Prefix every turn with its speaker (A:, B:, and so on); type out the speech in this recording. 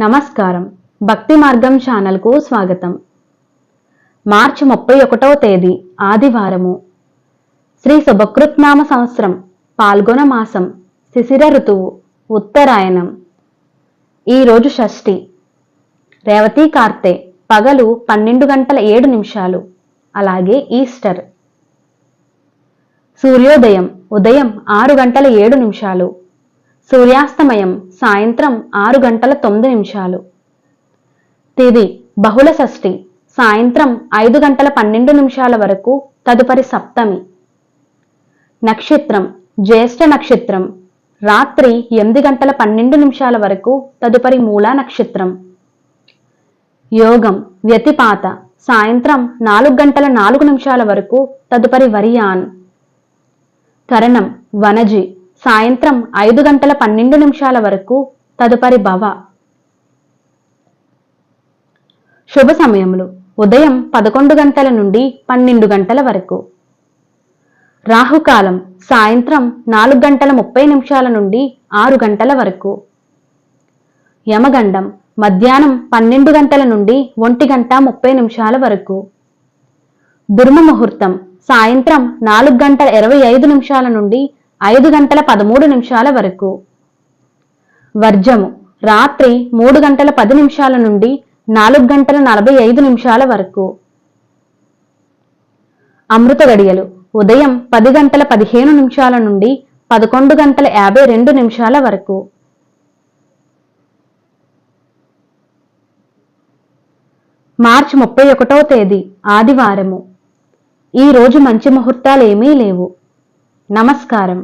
A: నమస్కారం. భక్తి మార్గం ఛానల్కు స్వాగతం. మార్చి 31వ తేదీ ఆదివారము. శ్రీ శుభకృత్నామ సంవత్సరం పాల్గొన మాసం శిశిర ఋతువు ఉత్తరాయణం. ఈరోజు షష్ఠి. రేవతి కార్తె పగలు 12:07. అలాగే ఈస్టర్. సూర్యోదయం ఉదయం 6:07. సూర్యాస్తమయం సాయంత్రం 6:09. తిథి బహుళ షష్ఠి సాయంత్రం 5:12 వరకు, తదుపరి సప్తమి. నక్షత్రం జ్యేష్ఠ నక్షత్రం రాత్రి 8:12 వరకు, తదుపరి మూలా నక్షత్రం. యోగం వ్యతిపాత సాయంత్రం 4:04 వరకు, తదుపరి వరియాన్. కరణం వనజి సాయంత్రం 5:12 వరకు, తదుపరి భవ. శుభ సమయములు ఉదయం 11 గంటల నుండి 12 గంటల వరకు. రాహుకాలం సాయంత్రం 4:30 నుండి 6 గంటల వరకు. యమగండం మధ్యాహ్నం 12 గంటల నుండి 1:30 వరకు. దుర్మ ముహూర్తం సాయంత్రం 4:25 నుండి 5:13 వరకు. వర్జము రాత్రి 3:10 నుండి 4:45 వరకు. అమృత గడియలు ఉదయం 10:15 నుండి 11:52 వరకు. మార్చి 31వ తేదీ ఆదివారము. ఈ రోజు మంచి ముహూర్తాలేమీ లేవు. నమస్కారం.